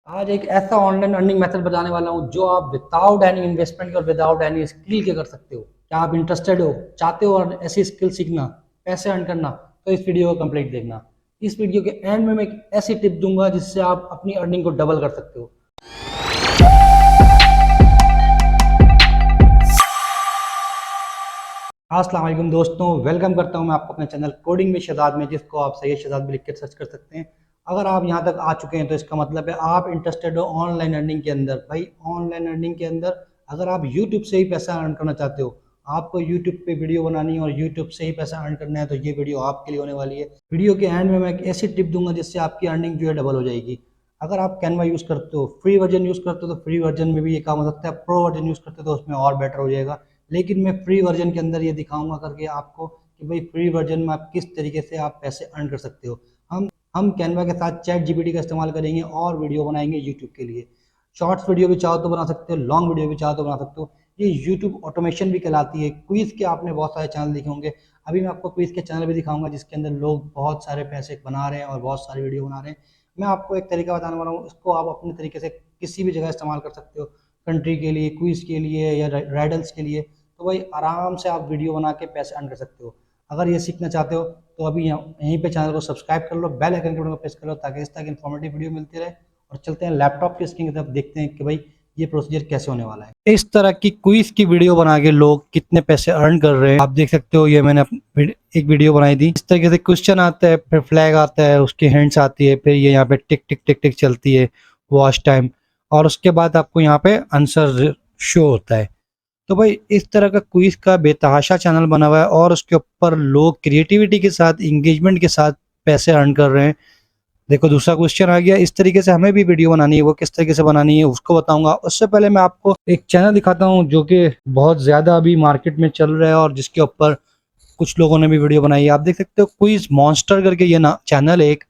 आज एक ऐसा ऑनलाइन अर्निंग मेथड बताने वाला हूँ जो आप विदाउट एनी इन्वेस्टमेंट और विदाउट एनी स्किल के कर सकते हो। क्या आप इंटरेस्टेड हो, चाहते हो और ऐसी स्किल सीखना, पैसे अर्न करना, तो इस वीडियो को कंप्लीट देखना। इस वीडियो के एंड में मैं एक ऐसी टिप दूंगा जिससे आप अपनी अर्निंग को डबल कर सकते हो। अस्सलाम वालेकुम दोस्तों, वेलकम करता हूं मैं आपको अपने चैनल कोडिंग में शहजाद में, जिसको आप सैयद शहजाद भी लिख कर सर्च कर सकते हैं। अगर आप यहां तक आ चुके हैं तो इसका मतलब है आप इंटरेस्टेड हो ऑनलाइन अर्निंग के अंदर। भाई ऑनलाइन अर्निंग के अंदर अगर आप यूट्यूब से ही पैसा अर्न करना चाहते हो, आपको यूट्यूब पे वीडियो बनानी है और यूट्यूब से ही पैसा अर्न करना है, तो ये वीडियो आपके लिए होने वाली है। वीडियो के एंड में मैं एक ऐसी टिप दूंगा जिससे आपकी अर्निंग जो है डबल हो जाएगी। अगर आप कैनवा यूज़ करते हो, फ्री वर्जन यूज़ करते हो, तो फ्री वर्जन में भी ये काम हो सकता है। प्रो वर्जन यूज़ करते हो तो उसमें और बेटर हो जाएगा। लेकिन मैं फ्री वर्जन के अंदर ये दिखाऊंगा करके आपको कि भाई फ्री वर्जन में आप किस तरीके से आप पैसे अर्न कर सकते हो। हम कैनवा के साथ चैट जीपीटी का इस्तेमाल करेंगे और वीडियो बनाएंगे यूट्यूब के लिए। शॉर्ट्स वीडियो भी चाहो तो बना सकते हो, लॉन्ग वीडियो भी चाहो तो बना सकते हो। ये यूट्यूब ऑटोमेशन भी कहलाती है। क्विज के आपने बहुत सारे चैनल देखे होंगे। अभी मैं आपको क्विज के चैनल भी दिखाऊंगा जिसके अंदर लोग बहुत सारे पैसे बना रहे हैं और बहुत सारी वीडियो बना रहे हैं। मैं आपको एक तरीका बताने वाला हूँ, इसको आप अपने तरीके से किसी भी जगह इस्तेमाल कर सकते हो। कंट्री के लिए, क्विज के लिए या राइडल्स के लिए। तो भाई आराम से आप वीडियो बना के पैसे अर्न कर सकते हो। अगर ये सीखना चाहते हो तो अभी यहीं पे चैनल को सब्सक्राइब कर लो, बेल आइकन के बटन को प्रेस कर लो ताकि इस तरह की इन्फॉर्मेटिव वीडियो मिलती रहे। और चलते हैं लैपटॉप की स्क्रीन की तरफ, देखते हैं कि भाई ये प्रोसीजर कैसे होने वाला है। इस तरह की क्विज की वीडियो बना के लोग कितने पैसे अर्न कर रहे हैं आप देख सकते हो। ये मैंने एक वीडियो बनाई थी। इस तरीके से क्वेश्चन आता है, फिर फ्लैग आता है, उसकी हैंड्स आती है, फिर ये यहाँ पे टिक टिक टिक टिक चलती है वॉच टाइम, और उसके बाद आपको यहाँ पे आंसर शो होता है। तो भाई इस तरह का क्विज का बेतहाशा चैनल बना हुआ है और उसके ऊपर लोग क्रिएटिविटी के साथ, इंगेजमेंट के साथ पैसे अर्न कर रहे हैं। देखो दूसरा क्वेश्चन आ गया। इस तरीके से हमें भी वीडियो बनानी है, वो किस तरीके से बनानी है उसको बताऊंगा। उससे पहले मैं आपको एक चैनल दिखाता हूँ जो कि बहुत ज्यादा अभी मार्केट में चल रहा है और जिसके ऊपर कुछ लोगों ने भी वीडियो बनाई है। आप देख सकते हो क्विज मॉन्स्टर करके ये ना चैनल है एक,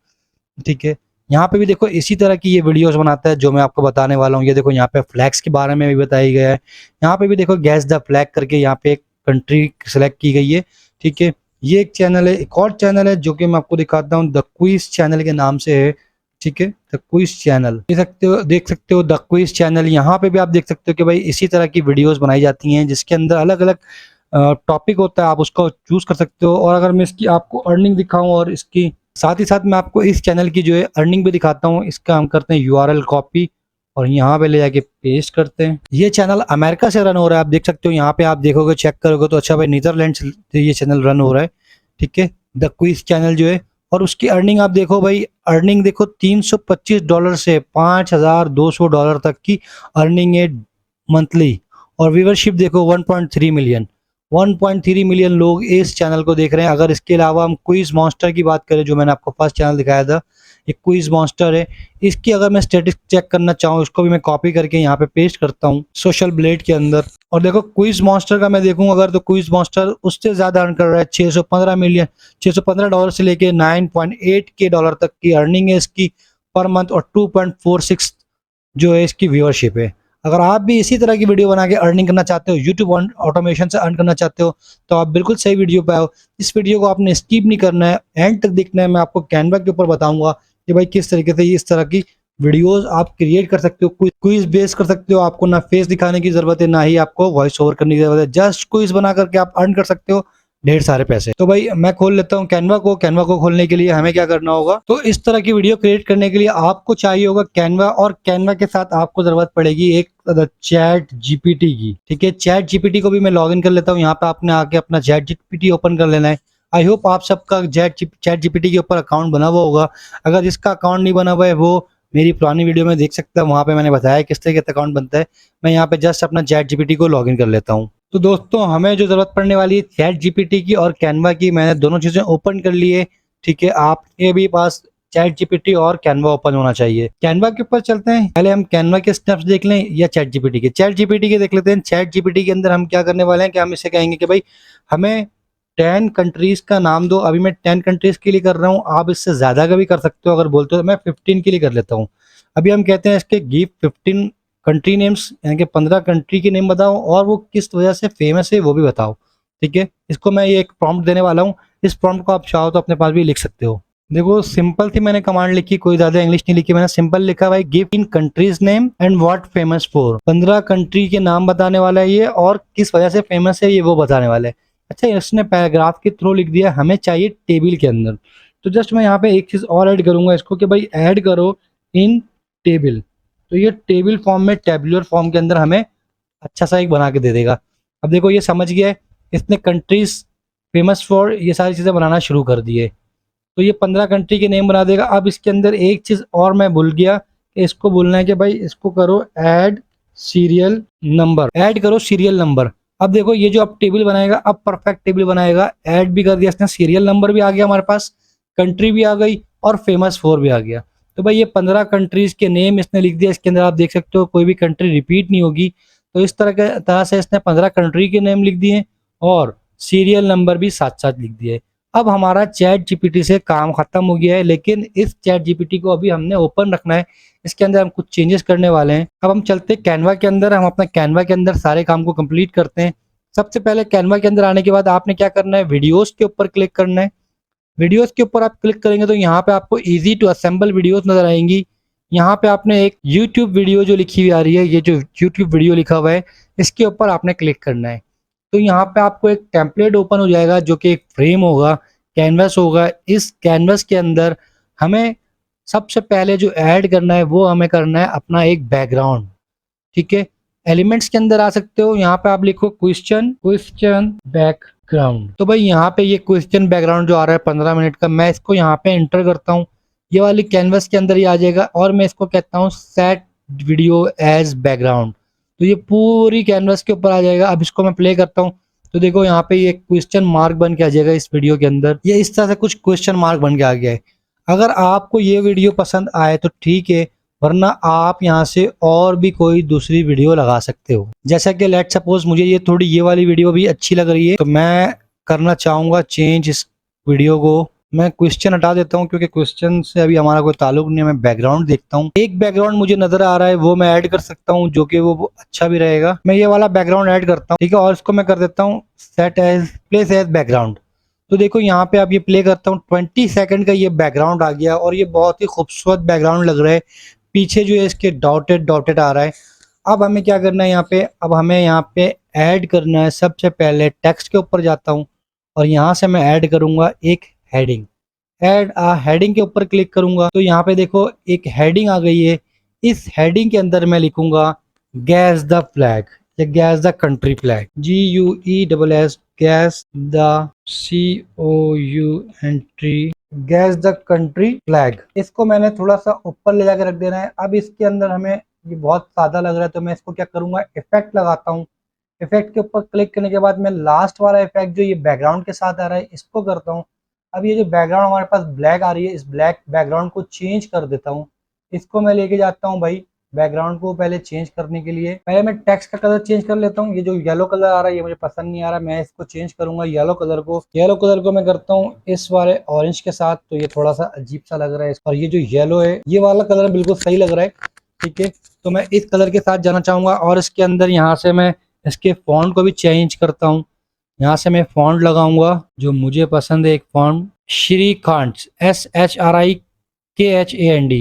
ठीक है। यहाँ पे भी देखो इसी तरह की ये वीडियोस बनाता है जो मैं आपको बताने वाला हूँ। ये देखो यहाँ पे फ्लैग्स के बारे में भी बताया गया है। यहाँ पे भी देखो गैस द फ्लैग करके यहाँ पे एक कंट्री सेलेक्ट की गई है, ठीक है। ये एक चैनल है। एक और चैनल है जो कि मैं आपको दिखाता हूँ, द क्विज चैनल के नाम से है, ठीक है। द क्विज चैनल देख सकते हो द क्विज चैनल। यहाँ पे भी आप देख सकते हो कि भाई इसी तरह की वीडियोस बनाई जाती हैं जिसके अंदर अलग अलग टॉपिक होता है, आप उसको चूज कर सकते हो। और अगर मैं इसकी आपको अर्निंग दिखाऊं और इसकी साथ ही साथ मैं आपको इस चैनल की जो है अर्निंग भी दिखाता हूँ। इसका हम करते हैं यूआरएल कॉपी और यहाँ पे ले जाके पेस्ट करते हैं। ये चैनल अमेरिका से रन हो रहा है, आप देख सकते हो। यहाँ पे आप देखोगे, चेक करोगे तो अच्छा भाई नीदरलैंड से ये चैनल रन हो रहा है, ठीक है। द क्विज चैनल जो है, और उसकी अर्निंग आप देखो भाई, अर्निंग देखो $325 से $5200 तक की अर्निंग है मंथली। और व्यूवरशिप देखो 1.3 मिलियन, 1.3 मिलियन लोग इस चैनल को देख रहे हैं। अगर इसके अलावा हम क्विज मॉन्स्टर की बात करें, जो मैंने आपको फर्स्ट चैनल दिखाया था, एक क्विज मॉन्स्टर है। इसकी अगर मैं स्टेटिस्टिक्स चेक करना चाहूँ, इसको भी मैं कॉपी करके यहाँ पे पेस्ट करता हूँ सोशल ब्लेड के अंदर। और देखो क्विज मॉन्स्टर का मैं देखूँ अगर, तो क्विज मॉन्स्टर उससे ज्यादा अर्न कर रहा है। 615 मिलियन, $615 से लेके 9.8 डॉलर तक की अर्निंग है इसकी पर मंथ, और 2.46 जो है इसकी व्यूअरशिप है। अगर आप भी इसी तरह की वीडियो बना के अर्निंग करना चाहते हो, यूट्यूब ऑटोमेशन से अर्न करना चाहते हो, तो आप बिल्कुल सही वीडियो पे आओ। इस वीडियो को आपने स्किप नहीं करना है, एंड तक देखना है। मैं आपको कैनवा के ऊपर बताऊंगा कि भाई किस तरीके से इस तरह की वीडियोस आप क्रिएट कर सकते हो, क्विज बेस कर सकते हो। आपको ना फेस दिखाने की जरूरत है, ना ही आपको वॉइस ओवर करने की जरूरत है। जस्ट क्विज बना करके आप अर्न कर सकते हो ढेर सारे पैसे। तो भाई मैं खोल लेता हूँ कैनवा को। कैनवा को खोलने के लिए हमें क्या करना होगा, तो इस तरह की वीडियो क्रिएट करने के लिए आपको चाहिए होगा कैनवा, और कैनवा के साथ आपको जरूरत पड़ेगी एक चैट जीपीटी की, ठीक है। चैट जीपीटी को भी मैं लॉग इन कर लेता हूँ। यहाँ पे आपने आके अपना चैट जीपीटी ओपन कर लेना है। आई होप आप सबका चैट जीपीटी के ऊपर अकाउंट बना हुआ होगा। अगर जिसका अकाउंट नहीं बना हुआ है वो मेरी पुरानी वीडियो में देख सकता है, वहां पे मैंने बताया किस तरीके से अकाउंट बनता है। मैं यहाँ पे जस्ट अपना चैट जीपीटी को लॉग इन कर लेता हूँ। तो दोस्तों हमें जो जरूरत पड़ने वाली है चैट जीपीटी की और कैनवा की, मैंने दोनों चीजें ओपन कर ली है, ठीक है। आपके भी पास चैट जीपीटी और कैनवा ओपन होना चाहिए। कैनवा के ऊपर चलते हैं, पहले हम कैनवा के स्टेप्स देख लें या चैट जीपीटी के। चैट जीपीटी के देख लेते हैं। चैट जीपीटी के अंदर हम क्या करने वाले हैं कि हम इसे कहेंगे कि भाई हमें 10 कंट्रीज का नाम दो। अभी मैं 10 कंट्रीज के लिए कर रहा हूँ, आप इससे ज्यादा का भी कर सकते हो अगर बोलते हो। तो मैं 15 के लिए कर लेता हूँ। अभी हम कहते हैं इसके गिव 15 कंट्री नेम्स, यानी कि 15 कंट्री के नेम बताओ और वो किस वजह से फेमस है वो भी बताओ, ठीक है। इसको मैं ये एक प्रॉम्प्ट देने वाला हूँ। इस प्रॉम्प्ट को आप चाहो तो अपने पास भी लिख सकते हो। देखो सिंपल थी, मैंने कमांड लिखी, कोई ज्यादा इंग्लिश नहीं लिखी, मैंने सिंपल लिखा भाई give in countries name and what famous for. 15 country के नाम बताने वाला है ये, और किस वजह से फेमस है ये वो बताने वाला है। अच्छा, इसने पैराग्राफ के थ्रू लिख दिया, हमें चाहिए टेबल के अंदर। तो जस्ट मैं यहाँ पे एक चीज और ऐड करूंगा इसको कि भाई ऐड करो इन टेबल। तो ये टेबल फॉर्म में, टेबुलर फॉर्म के अंदर हमें अच्छा सा एक बना के दे देगा। अब देखो ये समझ गया है, इसने कंट्रीज फेमस फॉर ये सारी चीजें बनाना शुरू कर दी है। तो ये 15 कंट्री के नेम बना देगा। अब इसके अंदर एक चीज और मैं भूल गया कि इसको बोलना है कि भाई इसको करो ऐड सीरियल नंबर, ऐड करो सीरियल नंबर। अब देखो ये जो अब टेबल बनाएगा, अब परफेक्ट टेबल बनाएगा। ऐड भी कर दिया इसने, सीरियल नंबर भी आ गया हमारे पास, कंट्री भी आ गई और फेमस फोर भी आ गया। तो भाई ये 15 कंट्रीज के नेम इसने लिख दिया। इसके अंदर आप देख सकते हो कोई भी कंट्री रिपीट नहीं होगी। तो इस तरह से इसने 15 कंट्री के नेम लिख दिए और सीरियल नंबर भी साथ साथ लिख दिए। अब हमारा चैट जीपीटी से काम खत्म हो गया है, लेकिन इस चैट जीपीटी को अभी हमने ओपन रखना है। इसके अंदर हम कुछ चेंजेस करने वाले हैं। अब हम चलते हैं कैनवा के अंदर, हम अपना कैनवा के अंदर सारे काम को कंप्लीट करते हैं। सबसे पहले कैनवा के अंदर आने के बाद आपने क्या करना है, वीडियोस के ऊपर क्लिक करना है। वीडियोस के ऊपर आप क्लिक करेंगे तो यहाँ पे आपको इजी टू असेंबल वीडियोस नजर आएंगी। यहाँ पे आपने एक यूट्यूब वीडियो जो लिखी हुई आ रही है, ये जो यूट्यूब वीडियो लिखा हुआ है, इसके ऊपर आपने क्लिक करना है। तो यहाँ पे आपको एक टेम्पलेट ओपन हो जाएगा जो कि एक फ्रेम होगा, कैनवस होगा। इस कैनवस के अंदर हमें सबसे पहले जो ऐड करना है वो हमें करना है अपना एक बैकग्राउंड। ठीक है, एलिमेंट्स के अंदर आ सकते हो, यहाँ पे आप लिखो क्वेश्चन बैकग्राउंड। तो भाई यहाँ पे ये क्वेश्चन बैकग्राउंड जो आ रहा है 15 मिनट का, मैं इसको यहाँ पे एंटर करता हूँ। ये वाली कैनवस के अंदर ही आ जाएगा और मैं इसको कहता हूँ सेट वीडियो एज बैकग्राउंड। तो ये पूरी कैनवस के ऊपर आ जाएगा। अब इसको मैं प्ले करता हूँ तो देखो यहाँ पे ये क्वेश्चन मार्क बन के आ जाएगा इस वीडियो के अंदर। ये इस तरह से कुछ क्वेश्चन मार्क बन के आ गया है। अगर आपको ये वीडियो पसंद आए तो ठीक है, वरना आप यहाँ से और भी कोई दूसरी वीडियो लगा सकते हो। जैसा कि लेट सपोज मुझे ये वाली वीडियो भी अच्छी लग रही है, तो मैं करना चाहूंगा चेंज इस वीडियो को। मैं क्वेश्चन हटा देता हूँ क्योंकि क्वेश्चन से अभी हमारा कोई ताल्लुक नहीं है। मैं बैकग्राउंड देखता हूँ, एक बैकग्राउंड मुझे नजर आ रहा है वो मैं ऐड कर सकता हूँ, जो कि वो अच्छा भी रहेगा। मैं ये वाला बैकग्राउंड ऐड करता हूँ, ठीक है, और इसको मैं कर देता हूँ set as place as background. तो देखो यहाँ पे आप ये प्ले करता हूँ, 20 सेकंड का ये बैकग्राउंड आ गया और ये बहुत ही खूबसूरत बैकग्राउंड लग रहा है। पीछे जो है इसके डॉटेड डॉटेड आ रहा है। अब हमें क्या करना है यहाँ पे, अब हमें यहाँ पे ऐड करना है। सबसे पहले टेक्स्ट के ऊपर जाता हूँ और यहाँ से मैं ऐड करूंगा एक हेडिंग। ऐड हेडिंग के ऊपर क्लिक करूंगा तो यहाँ पे देखो एक हेडिंग आ गई है। इस हेडिंग के अंदर मैं लिखूंगा गैस द फ्लैग या gas the country flag, GUESS gas the COUNTRY gas the country flag. इसको मैंने थोड़ा सा ऊपर ले जाकर रख देना है। अब इसके अंदर हमें ये बहुत सादा लग रहा है तो मैं इसको क्या करूंगा, इफेक्ट लगाता हूँ। इफेक्ट के ऊपर क्लिक करने के बाद मैं लास्ट वाला इफेक्ट जो ये बैकग्राउंड के साथ आ रहा है इसको करता हूँ। अब ये जो बैकग्राउंड हमारे पास ब्लैक आ रही है, इस ब्लैक बैकग्राउंड को चेंज कर देता हूँ। इसको मैं लेके जाता हूँ भाई बैकग्राउंड को पहले चेंज करने के लिए। पहले मैं टेक्स्ट का कलर चेंज कर लेता हूँ। ये जो येलो कलर आ रहा है ये मुझे पसंद नहीं आ रहा, मैं इसको चेंज करूंगा येलो कलर को। येलो कलर को मैं करता हूँ इस वाले ऑरेंज के साथ, तो ये थोड़ा सा अजीब सा लग रहा है। और ये जो येलो है ये वाला कलर बिल्कुल सही लग रहा है। ठीक है, तो मैं इस कलर के साथ जाना चाहूंगा और इसके अंदर यहाँ से मैं इसके फॉन्ट को भी चेंज करता हूँ। यहाँ से मैं फॉन्ट लगाऊंगा जो मुझे पसंद है, एक फॉन्ट श्रीकांत SHRIKHAND,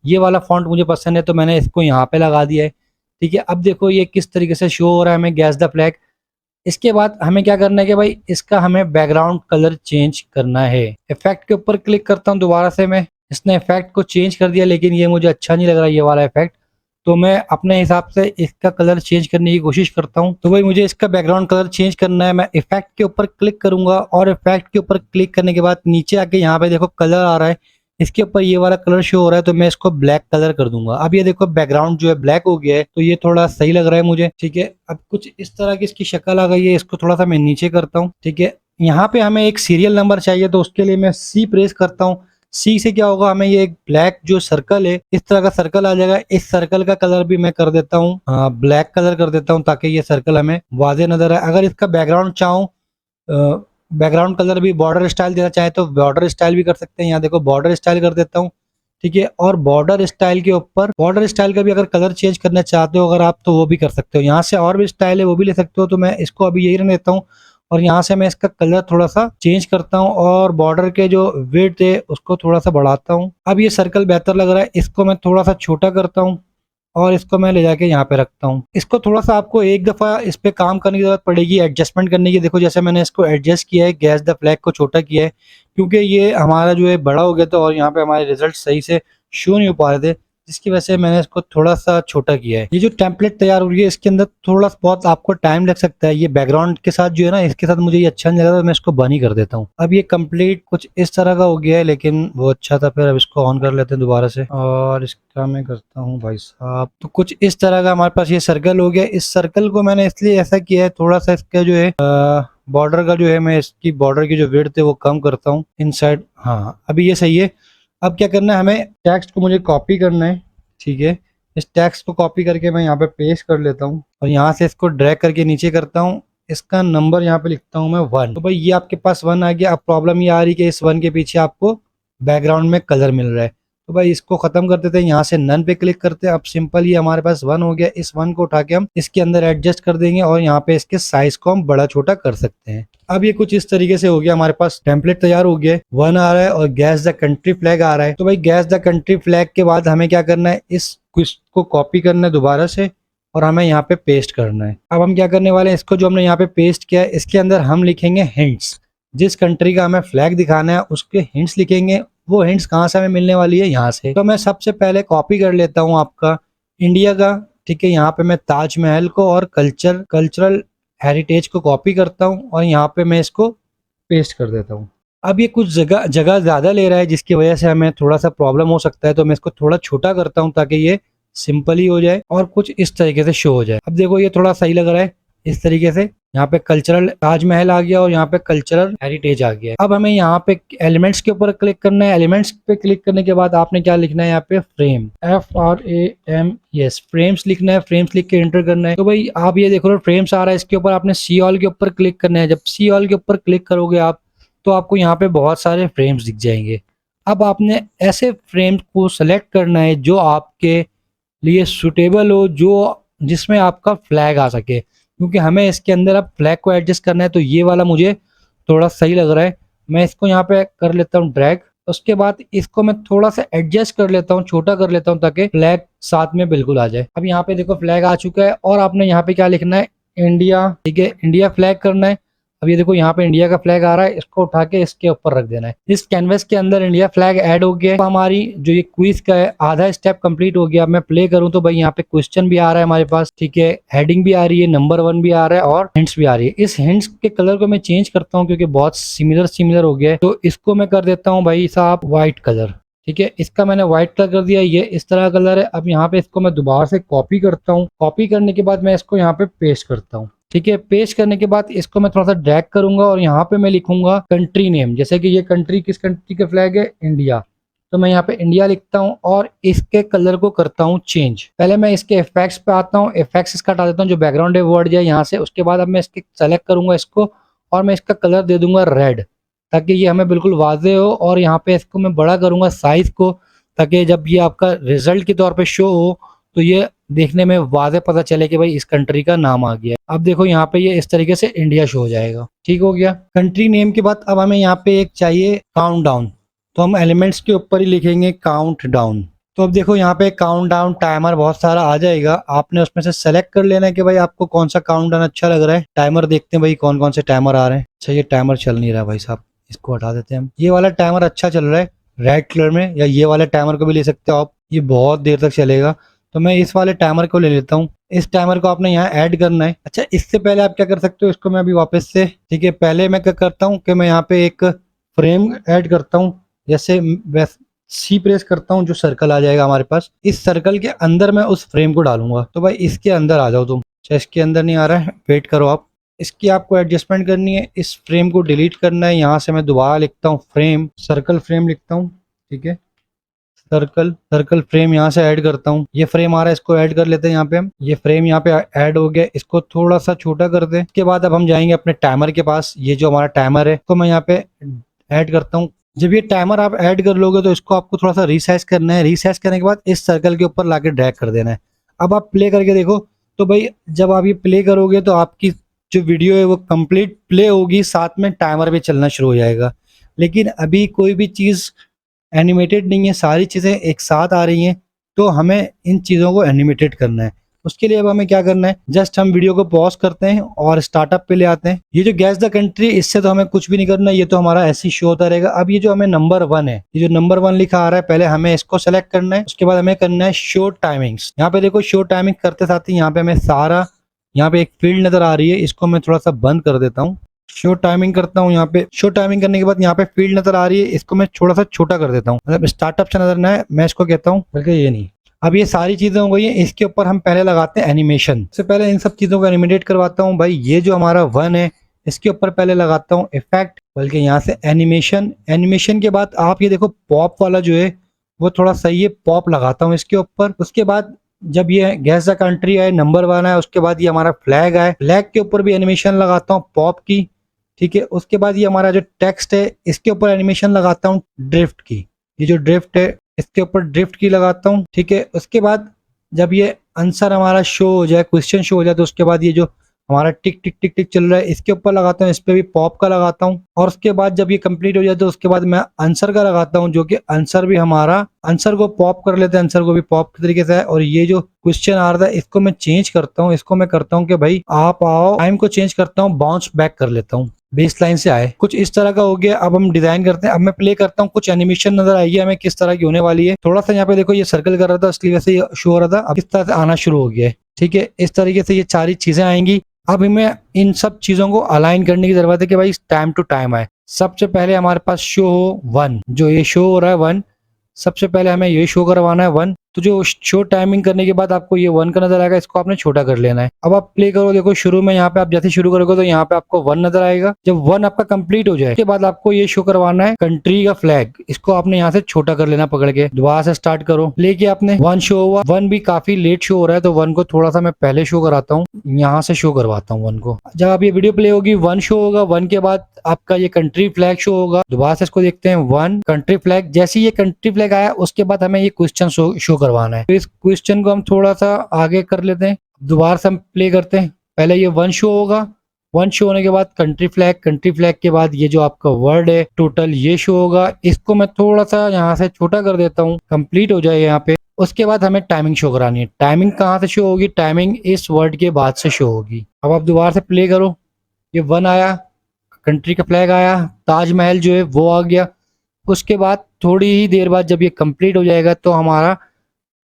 ये वाला फॉन्ट मुझे पसंद है तो मैंने इसको यहाँ पे लगा दिया है। ठीक है, अब देखो ये किस तरीके से शो हो रहा है हमें गैस द फ्लैग। इसके बाद हमें क्या करना है कि भाई इसका हमें बैकग्राउंड कलर चेंज करना है। इफेक्ट के ऊपर क्लिक करता हूँ दोबारा से मैं, इसने इफेक्ट को चेंज कर दिया लेकिन ये मुझे अच्छा नहीं लग रहा ये वाला इफेक्ट, तो मैं अपने हिसाब से इसका कलर चेंज करने की कोशिश करता हूँ। तो भाई मुझे इसका बैकग्राउंड कलर चेंज करना है। मैं इफेक्ट के ऊपर क्लिक करूंगा और इफेक्ट के ऊपर क्लिक करने के बाद नीचे आके यहाँ पे देखो कलर आ रहा है, इसके ऊपर ये वाला कलर शो हो रहा है तो मैं इसको ब्लैक कलर कर दूंगा। अब ये देखो बैकग्राउंड जो है ब्लैक हो गया है तो ये थोड़ा सही लग रहा है मुझे। ठीक है, अब कुछ इस तरह की इसकी शक्ल आ गई है, इसको थोड़ा सा मैं नीचे करता हूँ। ठीक है, यहाँ पे हमें एक सीरियल नंबर चाहिए तो उसके लिए मैं C प्रेस करता हूँ। C से क्या होगा, हमें ये एक ब्लैक जो सर्कल है इस तरह का सर्कल आ जाएगा। इस सर्कल का कलर भी मैं कर देता हूँ ब्लैक कलर कर देता हूँ ताकि ये सर्कल हमें वाजे नजर आए। अगर इसका बैकग्राउंड चाहूँ बैकग्राउंड कलर भी बॉर्डर स्टाइल देना चाहे तो बॉर्डर स्टाइल भी कर सकते हैं। यहाँ देखो बॉर्डर स्टाइल कर देता हूँ। ठीक है, और बॉर्डर स्टाइल के ऊपर बॉर्डर स्टाइल का भी अगर कलर चेंज करना चाहते हो अगर आप तो वो भी कर सकते हो। यहाँ से और भी स्टाइल है वो भी ले सकते हो, तो मैं इसको अभी यही रहने देता हूँ और यहाँ से मैं इसका कलर थोड़ा सा चेंज करता हूँ और बॉर्डर के जो विड्थ है उसको थोड़ा सा बढ़ाता हूँ। अब ये सर्कल बेहतर लग रहा है, इसको मैं थोड़ा सा छोटा करता हूँ और इसको मैं ले जाके यहाँ पे रखता हूँ। इसको थोड़ा सा आपको एक दफा इस पे काम करने की जरूरत पड़ेगी, एडजस्टमेंट करने की। देखो जैसे मैंने इसको एडजस्ट किया है, गैस द फ्लैग को छोटा किया है, क्योंकि ये हमारा जो है बड़ा हो गया था और यहाँ पे हमारे रिजल्ट सही से शो नहीं हो पा रहे थे, जिसकी वजह से मैंने इसको थोड़ा सा छोटा किया है। ये जो टेम्पलेट तैयार हो रही है इसके अंदर थोड़ा बहुत आपको टाइम लग सकता है। ये बैकग्राउंड के साथ जो है ना, इसके साथ मुझे ये अच्छा नहीं लगा तो मैं इसको बंद ही कर देता हूँ। अब ये कंप्लीट कुछ इस तरह का हो गया है, लेकिन वो अच्छा था। फिर अब इसको ऑन कर लेते हैं दोबारा से और इसका मैं करता हूँ भाई साहब। तो कुछ इस तरह का हमारे पास ये सर्कल हो गया। इस सर्कल को मैंने इसलिए ऐसा किया है, थोड़ा सा इसका जो है बॉर्डर का जो है, मैं इसकी बॉर्डर की जो विड्थ है वो कम करता हूँ इनसाइड। हाँ अभी ये सही है। अब क्या करना है, हमें टेक्स्ट को मुझे कॉपी करना है। ठीक है, इस टेक्स्ट को कॉपी करके मैं यहाँ पे पेस्ट कर लेता हूँ और यहाँ से इसको ड्रैग करके नीचे करता हूँ। इसका नंबर यहाँ पे लिखता हूँ मैं 1। तो भाई ये आपके पास 1 आ गया। अब प्रॉब्लम ये आ रही है कि इस 1 के पीछे आपको बैकग्राउंड में कलर मिल रहा है, तो भाई इसको खत्म कर देते हैं। यहाँ से नन पे क्लिक करते हैं। अब सिंपल ये हमारे पास 1 हो गया। इस 1 को उठा के हम इसके अंदर एडजस्ट कर देंगे और यहाँ पे इसके साइज को हम बड़ा छोटा कर सकते हैं। अब ये कुछ इस तरीके से हो गया, हमारे पास टेम्पलेट तैयार हो गया। 1 आ रहा है और गैस द कंट्री फ्लैग आ रहा है। तो भाई गैस द कंट्री फ्लैग के बाद हमें क्या करना है, इस को कॉपी करना है दोबारा से और हमें यहाँ पे पेस्ट करना है। अब हम क्या करने वाले हैं, इसको जो हमने यहाँ पे पेस्ट किया है इसके अंदर हम लिखेंगे हिंट्स। जिस कंट्री का हमें फ्लैग दिखाना है उसके हिंट्स लिखेंगे। वो हिंट्स कहाँ से हमें मिलने वाली है, यहाँ से। तो मैं सबसे पहले कॉपी कर लेता हूँ आपका इंडिया का। ठीक है, यहाँ पे मैं ताजमहल को और कल्चरल हेरिटेज को कॉपी करता हूँ और यहाँ पे मैं इसको पेस्ट कर देता हूँ। अब ये कुछ जगह ज़्यादा ले रहा है, जिसकी वजह से हमें थोड़ा सा प्रॉब्लम हो सकता है, तो मैं इसको थोड़ा छोटा करता हूँ ताकि ये सिंपल ही हो जाए और कुछ इस तरीके से शो हो जाए। अब देखो ये थोड़ा सही लग रहा है इस तरीके से। यहाँ पे कल्चरल ताजमहल आ गया और यहाँ पे कल्चरल हेरिटेज आ गया। अब हमें यहाँ पे एलिमेंट्स के ऊपर क्लिक करना है। एलिमेंट्स पे क्लिक करने के बाद आपने क्या लिखना है, यहाँ पे फ्रेम, FRAM, यस फ्रेम्स लिखना है। फ्रेम्स लिख के एंटर करना है। तो भाई आप ये देखो फ्रेम्स आ रहा है, इसके ऊपर आपने सी ऑल के ऊपर क्लिक करना है। जब सी ऑल के ऊपर क्लिक करोगे आप तो आपको यहाँ पे बहुत सारे फ्रेम्स दिख जाएंगे। अब आपने ऐसे फ्रेम्स को सेलेक्ट करना है जो आपके लिए सुटेबल हो, जो जिसमें आपका फ्लैग आ सके, क्योंकि हमें इसके अंदर अब फ्लैग को एडजस्ट करना है। तो ये वाला मुझे थोड़ा सही लग रहा है, मैं इसको यहाँ पे कर लेता हूँ ड्रैग। उसके बाद इसको मैं थोड़ा सा एडजस्ट कर लेता हूँ, छोटा कर लेता हूँ ताकि फ्लैग साथ में बिल्कुल आ जाए। अब यहाँ पे देखो फ्लैग आ चुका है और आपने यहाँ पे क्या लिखना है, इंडिया। ठीक है, इंडिया फ्लैग करना है। अब ये देखो यहाँ पे इंडिया का फ्लैग आ रहा है, इसको उठा के इसके ऊपर रख देना है। इस कैनवस के अंदर इंडिया फ्लैग ऐड हो गया। हमारी जो ये क्विज का है आधा स्टेप कंप्लीट हो गया। अब मैं प्ले करूँ तो भाई यहाँ पे क्वेश्चन भी आ रहा है हमारे पास। ठीक है, हेडिंग भी आ रही है, नंबर 1 भी आ रहा है और हिंट्स भी आ रही है। इस हिंट्स के कलर को मैं चेंज करता हूँ क्योंकि बहुत सिमिलर हो गया है। तो इसको मैं कर देता हूँ भाई साहब व्हाइट कलर। ठीक है, इसका मैंने व्हाइट कलर कर दिया। ये इस तरह का कलर है। अब यहाँ पे इसको मैं दोबारा से कॉपी करता हूँ। कॉपी करने के बाद मैं इसको यहाँ पे पेस्ट करता हूँ। ठीक है, पेस्ट करने के बाद इसको मैं थोड़ा सा ड्रैग करूंगा और यहाँ पे मैं लिखूंगा कंट्री नेम। जैसे कि ये कंट्री किस कंट्री का फ्लैग है, इंडिया, तो मैं यहाँ पे इंडिया लिखता हूँ और इसके कलर को करता हूँ चेंज। पहले मैं इसके इफेक्ट्स पे आता हूँ, इफेक्ट्स इसका हटा देता हूँ, जो बैकग्राउंड है वो हट जाए यहाँ से। उसके बाद अब मैं इसके सेलेक्ट करूंगा इसको और मैं इसका कलर दे दूंगा रेड, ताकि ये हमें बिल्कुल वाजे हो। और यहाँ पे इसको मैं बड़ा करूंगा साइज को, ताकि जब ये आपका रिजल्ट के तौर पे शो हो तो ये देखने में वाजे पता चले कि भाई इस कंट्री का नाम आ गया। अब देखो यहाँ पे ये इस तरीके से इंडिया शो हो जाएगा। ठीक हो गया कंट्री नेम के बाद। अब हमें यहाँ पे एक चाहिए काउंट डाउन, तो हम एलिमेंट्स के ऊपर ही लिखेंगे काउंट डाउन। तो अब देखो यहाँ पे काउंट डाउन टाइमर बहुत सारा आ जाएगा। आपने उसमें से सेलेक्ट कर लेना है कि भाई आपको कौन सा काउंट डाउन अच्छा लग रहा है। टाइमर देखते हैं भाई कौन कौन से टाइमर आ रहे हैं। अच्छा ये टाइमर चल नहीं रहा भाई साहब, इसको हटा देते हैं हम। ये वाला टाइमर अच्छा चल रहा है रेड कलर में, या ये वाले टाइमर को भी ले सकते हो आप, ये बहुत देर तक चलेगा। तो मैं इस वाले टाइमर को ले लेता हूँ। इस टाइमर को आपने यहाँ ऐड करना है। अच्छा इससे पहले आप क्या कर सकते हो, इसको मैं अभी वापस से, ठीक है, पहले मैं क्या करता हूँ कि मैं यहाँ पे एक फ्रेम ऐड करता हूँ। जैसे सी प्रेस करता हूँ, जो सर्कल आ जाएगा हमारे पास, इस सर्कल के अंदर मैं उस फ्रेम को डालूंगा। तो भाई इसके अंदर आ जाओ तुम। अच्छा इसके अंदर नहीं आ रहा है, वेट करो आप। इसकी आपको एडजस्टमेंट करनी है, इस फ्रेम को डिलीट करना है। यहाँ से मैं दोबारा लिखता हूँ फ्रेम, सर्कल फ्रेम लिखता हूँ। ठीक है, सर्कल फ्रेम यहाँ से ऐड करता हूँ। ये फ्रेम आ रहा है, इसको ऐड कर लेते हैं यहाँ पे हम। ये फ्रेम यहाँ पे ऐड हो गया, इसको थोड़ा सा छोटा कर दें। इसके बाद अब हम जाएंगे अपने टाइमर के पास। ये जो हमारा टाइमर है तो मैं यहाँ पे ऐड करता हूँ। जब ये टाइमर आप ऐड कर लोगे तो इसको आपको थोड़ा सा रिसाइज करना है। रिसाइज करने के बाद इस सर्कल के ऊपर लाके ड्रैग कर देना है। अब आप प्ले करके देखो तो भाई जब आप ये प्ले करोगे तो आपकी जो वीडियो है वो कंप्लीट प्ले होगी, साथ में टाइमर भी चलना शुरू हो जाएगा। लेकिन अभी कोई भी चीज़ एनिमेटेड नहीं है, सारी चीज़ें एक साथ आ रही हैं, तो हमें इन चीज़ों को एनिमेटेड करना है। उसके लिए अब हमें क्या करना है, जस्ट हम वीडियो को पॉज करते हैं और स्टार्टअप पे ले आते हैं। ये जो गैस द कंट्री, इससे तो हमें कुछ भी नहीं करना, ये तो हमारा ऐसे ही शो होता रहेगा। अब ये जो हमें नंबर 1 है, ये जो नंबर 1 लिखा आ रहा है, पहले हमें इसको सेलेक्ट करना है। उसके बाद हमें करना है शो टाइमिंग्स। यहाँ पे देखो शो टाइमिंग करते साथ ही यहाँ पे हमें सारा, यहाँ पे एक फील्ड नजर आ रही है, इसको मैं थोड़ा सा बंद कर देता हूँ। शो टाइमिंग करता हूँ, यहाँ पे शो टाइमिंग करने के बाद यहाँ पे फील्ड नजर आ रही है, इसको मैं थोड़ा सा छोटा कर देता हूँ, मतलब स्टार्टअप से नजर ना है, मैं इसको कहता हूँ, बल्कि ये नहीं। अब ये सारी चीजें हो गई हैं, इसके ऊपर हम पहले लगाते हैं एनिमेशन। सबसे पहले इन सब चीजों को एनिमेट करवाता हूँ भाई। ये जो हमारा 1 है, इसके ऊपर पहले लगाता हूँ इफेक्ट, बल्कि यहाँ से एनिमेशन। एनिमेशन के बाद आप ये देखो पॉप वाला जो है वो थोड़ा सही है, पॉप लगाता हूँ इसके ऊपर। उसके बाद जब ये गैस द कंट्री आए, नंबर 1 है, उसके बाद ये हमारा फ्लैग आए, फ्लैग के ऊपर भी एनिमेशन लगाता हूँ पॉप की, ठीक है। उसके बाद ये हमारा जो टेक्स्ट है, इसके ऊपर एनिमेशन लगाता हूँ ड्रिफ्ट की। ये जो ड्रिफ्ट है, इसके ऊपर ड्रिफ्ट की लगाता हूँ, ठीक है। उसके बाद जब ये आंसर हमारा शो हो जाए, क्वेश्चन शो हो जाए, तो उसके बाद ये जो हमारा टिक टिक टिक टिक चल रहा है, इसके ऊपर लगाता हूँ, इस पे भी पॉप का लगाता हूँ। और उसके बाद जब ये कंप्लीट हो जाए, तो उसके बाद मैं आंसर का लगाता हूँ, जो कि आंसर भी हमारा, आंसर को पॉप कर लेते हैं, आंसर को भी पॉप के तरीके से है। और ये जो क्वेश्चन आ रहा है, इसको मैं चेंज करता हूँ, इसको मैं करता हूँ कि भाई आप आओ, टाइम को चेंज करता हूँ, बाउंस बैक कर लेता हूँ, बेस लाइन से आए, कुछ इस तरह का हो गया। अब हम डिजाइन करते हैं, अब मैं प्ले करता हूँ, कुछ एनिमेशन नजर आएगी हमें किस तरह की होने वाली है। थोड़ा सा यहाँ पे देखो ये सर्कल कर रहा था, इसलिए वैसे ये शो हो रहा था, अब इस तरह से आना शुरू हो गया है, ठीक है। इस तरीके से ये सारी चीजें आएंगी। अब हमें इन सब चीजों को अलाइन करने की जरूरत है कि भाई टाइम टू टाइम आए। सबसे पहले हमारे पास शो हो 1, जो ये शो हो रहा है 1, सबसे पहले हमें ये शो करवाना है 1। तो जो शो टाइमिंग करने के बाद आपको ये 1 का नजर आएगा, इसको आपने छोटा कर लेना है। अब आप प्ले करो, देखो शुरू में यहाँ पे आप जैसे शुरू करोगे तो यहाँ पे आपको 1 नजर आएगा। जब 1 आपका कंप्लीट हो जाए, उसके बाद आपको ये शो करवाना है कंट्री का फ्लैग, इसको आपने यहाँ से छोटा कर लेना पकड़ के। दोबारा से स्टार्ट करो, लेके आपने 1 शो हुआ, 1 भी काफी लेट शो हो रहा है, तो 1 को थोड़ा सा मैं पहले शो कराता हूँ, यहाँ से शो करवाता हूँ 1 को। जब आप ये वीडियो प्ले होगी 1 शो होगा, 1 के बाद आपका ये कंट्री फ्लैग शो होगा। दोबारा से इसको देखते हैं 1 कंट्री फ्लैग, जैसे ये कंट्री फ्लैग आया उसके बाद हमें ये क्वेश्चन शो करवाना है। तो इस क्वेश्चन को हम थोड़ा सा आगे कर लेते हैं, दोबारा से हम प्ले करते हैं। पहले ये 1 शो होगा, 1 शो होने के बाद कंट्री फ्लैग, कंट्री फ्लैग के बाद ये जो आपका वर्ड है टोटल ये शो होगा। इसको मैं थोड़ा सा यहाँ से छोटा कर देता हूँ, कंप्लीट हो जाए यहाँ पे। उसके बाद हमें टाइमिंग शो करानी है। टाइमिंग कहाँ से शो होगी? टाइमिंग इस वर्ड के बाद से शो होगी। अब आप दोबारा से प्ले करो, ये 1 आया, कंट्री का फ्लैग आया, ताजमहल जो है वो आ गया। उसके बाद थोड़ी ही देर बाद जब ये कंप्लीट हो जाएगा तो हमारा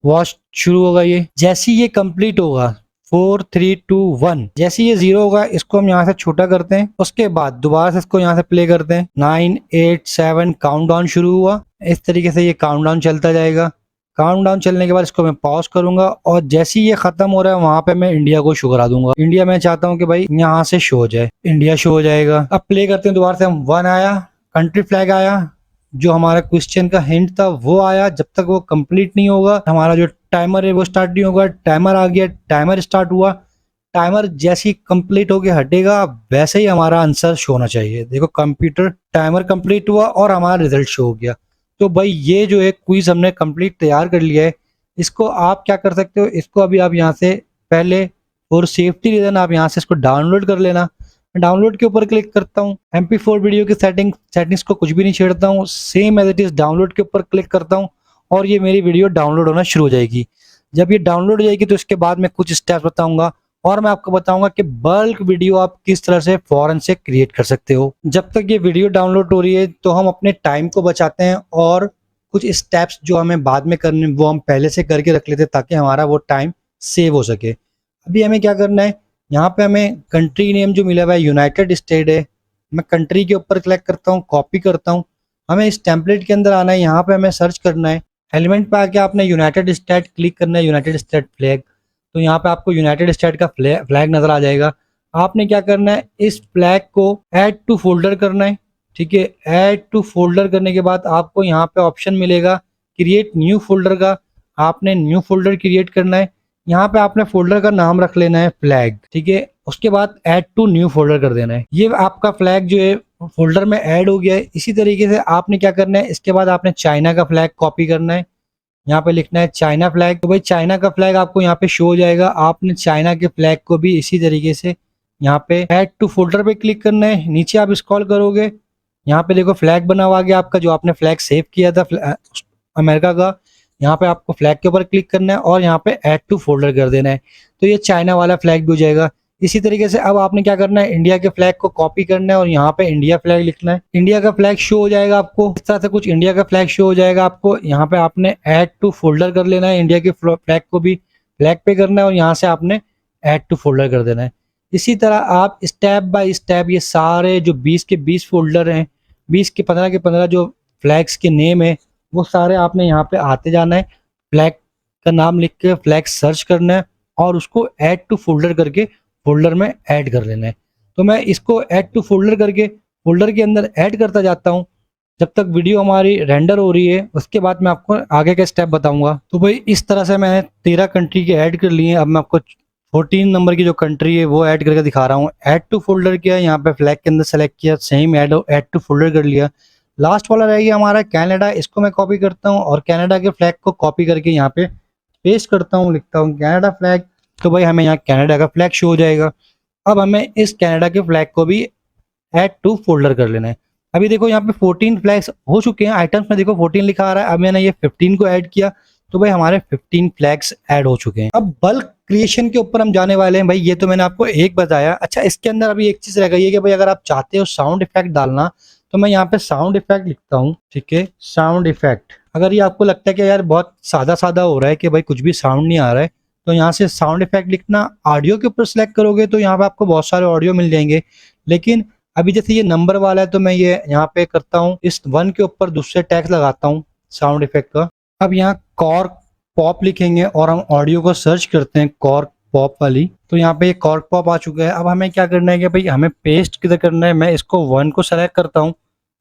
वॉच शुरू होगा। ये जैसे ये कंप्लीट होगा 4 3 2 1, जैसे ये 0 होगा, इसको हम यहाँ से छोटा करते हैं। उसके बाद दोबारा से इसको यहाँ से प्ले करते हैं। 9 8 7 काउंटडाउन शुरू हुआ। इस तरीके से ये काउंटडाउन चलता जाएगा। काउंटडाउन चलने के बाद इसको मैं पॉज करूंगा और जैसे ही ये खत्म हो रहा है वहां पे मैं इंडिया को शो करा दूंगा। इंडिया मैं चाहता हूँ कि भाई यहाँ से शो हो जाए, इंडिया शो हो जाएगा। अब प्ले करते हैं दोबारा से। हम 1 आया, कंट्री फ्लैग आया, जो हमारा क्वेश्चन का हिंट था वो आया। जब तक वो कंप्लीट नहीं होगा हमारा जो टाइमर है वो स्टार्ट नहीं होगा। टाइमर आ गया, टाइमर स्टार्ट हुआ। टाइमर जैसे ही कंप्लीट हो गया हटेगा, वैसे ही हमारा आंसर शो होना चाहिए। देखो कंप्यूटर टाइमर कंप्लीट हुआ और हमारा रिजल्ट शो हो गया। तो भाई ये जो है क्विज हमने कंप्लीट तैयार कर लिया है। इसको आप क्या कर सकते हो, इसको अभी आप यहाँ से पहले फॉर सेफ्टी रीजन आप यहाँ से इसको डाउनलोड कर लेना। डाउनलोड के ऊपर क्लिक करता हूँ, MP4 वीडियो की सेटिंग्स को कुछ भी नहीं छेड़ता हूँ, same as it is download के ऊपर क्लिक करता हूँ और ये मेरी वीडियो डाउनलोड होना शुरू हो जाएगी। जब ये डाउनलोड हो जाएगी तो इसके बाद मैं कुछ स्टेप्स बताऊंगा और मैं आपको बताऊंगा कि बल्क वीडियो आप किस तरह से फौरन से क्रिएट कर सकते हो। जब तक ये वीडियो डाउनलोड हो रही है तो हम अपने टाइम को बचाते हैं और कुछ स्टेप्स जो हमें बाद में करने वो हम पहले से करके रख लेते हैं ताकि हमारा वो टाइम सेव हो सके। अभी हमें क्या करना है, यहाँ पे हमें कंट्री नेम जो मिला हुआ है यूनाइटेड स्टेट है, मैं कंट्री के ऊपर क्लिक करता हूँ, कॉपी करता हूँ। हमें इस टेम्पलेट के अंदर आना है, यहाँ पे हमें सर्च करना है। एलिमेंट पे आके आपने यूनाइटेड स्टेट क्लिक करना है, यूनाइटेड स्टेट फ्लैग। तो यहाँ पे आपको यूनाइटेड स्टेट का फ्लैग नजर आ जाएगा। आपने क्या करना है, इस फ्लैग को ऐड टू फोल्डर करना है, ठीक है। ऐड टू फोल्डर करने के बाद आपको यहाँ पे ऑप्शन मिलेगा क्रिएट न्यू फोल्डर का। आपने न्यू फोल्डर क्रिएट करना है। यहाँ पे आपने फोल्डर का नाम रख लेना है फ्लैग, ठीक है। उसके बाद ऐड टू न्यू फोल्डर कर देना है। ये आपका फ्लैग जो है फोल्डर में ऐड हो गया है। इसी तरीके से आपने क्या करना है, इसके बाद आपने चाइना का फ्लैग कॉपी करना है, यहाँ पे लिखना है चाइना फ्लैग। तो भाई चाइना का फ्लैग आपको यहाँ पे शो हो जाएगा। आपने चाइना के फ्लैग को भी इसी तरीके से यहाँ पे ऐड टू फोल्डर पे क्लिक करना है। नीचे आप स्क्रॉल करोगे, यहाँ पे देखो फ्लैग बना हुआ आ गया आपका, जो आपने फ्लैग सेव किया था अमेरिका का। यहाँ पे आपको फ्लैग के ऊपर क्लिक करना है और यहाँ पे ऐड टू फोल्डर कर देना है, तो ये चाइना वाला फ्लैग भी हो जाएगा। इसी तरीके से अब आपने क्या करना है, इंडिया के फ्लैग को कॉपी करना है और यहाँ पे इंडिया फ्लैग लिखना है। इंडिया का फ्लैग शो हो जाएगा आपको, इस तरह से कुछ इंडिया का फ्लैग शो हो जाएगा आपको। यहाँ पे आपने ऐड टू फोल्डर कर लेना है, इंडिया के फ्लैग को भी फ्लैग पे करना है और यहाँ से आपने ऐड टू फोल्डर कर देना है। इसी तरह आप स्टेप बाय स्टेप ये सारे जो 20 के 20 फोल्डर हैं, 20 के 15 जो फ्लैग्स के नेम है, वो सारे आपने यहाँ पे आते जाना है। फ्लैग का नाम लिख के फ्लैग सर्च करना है और उसको ऐड टू फोल्डर करके फोल्डर में ऐड कर लेना है। तो मैं इसको ऐड टू फोल्डर करके फोल्डर के अंदर ऐड करता जाता हूँ जब तक वीडियो हमारी रेंडर हो रही है। उसके बाद मैं आपको आगे का स्टेप बताऊंगा। तो भाई इस तरह से मैंने 13 कंट्री के ऐड कर लिए। अब मैं आपको 14 नंबर की जो कंट्री है वो ऐड करके दिखा रहा हूँ। ऐड टू फोल्डर किया, यहाँ पे फ्लैग के अंदर सेलेक्ट किया, सेम ऐड टू फोल्डर कर लिया। लास्ट वाला रह गया हमारा कनाडा, इसको मैं कॉपी करता हूँ और कनाडा के फ्लैग को कॉपी करके यहाँ पे पेस्ट करता हूँ, लिखता हूँ कनाडा फ्लैग। तो भाई हमें यहाँ कनाडा का फ्लैग शो हो जाएगा। अब हमें इस कनाडा के फ्लैग को भी ऐड टू फोल्डर कर लेना है। अभी देखो यहाँ पे 14 फ्लैग्स हो चुके हैं, आइटम्स में देखो 14 लिखा आ रहा है। अब मैंने ये 15 को ऐड किया, तो भाई हमारे 15 फ्लैग्स ऐड हो चुके हैं। अब बल्क क्रिएशन के ऊपर हम जाने वाले हैं। भाई ये तो मैंने आपको एक बताया। अच्छा, इसके अंदर अभी एक चीज रह गई है कि भाई अगर आप चाहते हो साउंड इफेक्ट डालना, तो मैं यहाँ पे साउंड इफेक्ट लिखता हूँ, ठीक है, साउंड इफेक्ट। अगर ये आपको लगता है कि यार बहुत सादा सादा हो रहा है कि भाई कुछ भी साउंड नहीं आ रहा है, तो यहाँ से साउंड इफेक्ट लिखना। ऑडियो के ऊपर सेलेक्ट करोगे तो यहाँ पे आपको बहुत सारे ऑडियो मिल जाएंगे, लेकिन अभी जैसे ये नंबर वाला है तो मैं ये यहाँ पे करता हूँ, इस 1 के ऊपर दूसरे टैग लगाता हूँ साउंड इफेक्ट का। अब यहाँ कॉर्क पॉप लिखेंगे और हम ऑडियो को सर्च करते हैं कॉर्क पॉप वाली, तो यहाँ पे ये कॉर्क पॉप आ चुका है। अब हमें क्या करना है कि भाई हमें पेस्ट किधर करना है। मैं इसको 1 को सेलेक्ट करता हूँ,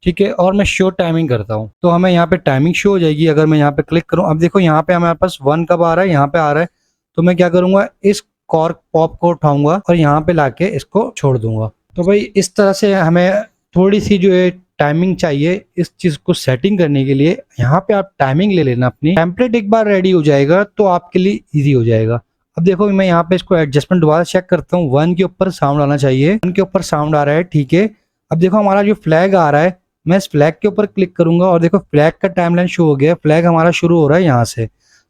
ठीक है, और मैं शो टाइमिंग करता हूँ, तो हमें यहाँ पे टाइमिंग शो हो जाएगी। अगर मैं यहाँ पे क्लिक करूँ, अब देखो यहाँ पे हमारे पास 1 कब आ रहा है, यहाँ पे आ रहा है। तो मैं क्या करूंगा, इस कॉर्क पॉप को उठाऊंगा और यहाँ पे लाके इसको छोड़ दूंगा। तो भाई इस तरह से हमें थोड़ी सी जो है टाइमिंग चाहिए इस चीज को सेटिंग करने के लिए। यहाँ पे आप टाइमिंग ले लेना अपनी। टेम्पलेट एक बार रेडी हो जाएगा तो आपके लिए इजी हो जाएगा। अब देखो मैं यहाँ पे इसको एडजस्टमेंट दोबारा चेक करता हूँ। 1 के ऊपर साउंड आना चाहिए, 1 के ऊपर साउंड आ रहा है, ठीक है। अब देखो हमारा जो फ्लैग आ रहा है, मैं इस फ्लैग के ऊपर क्लिक करूंगा और देखो फ्लैग का टाइमलाइन शो हो गया। फ्लैग हमारा शुरू हो रहा है यहाँ से,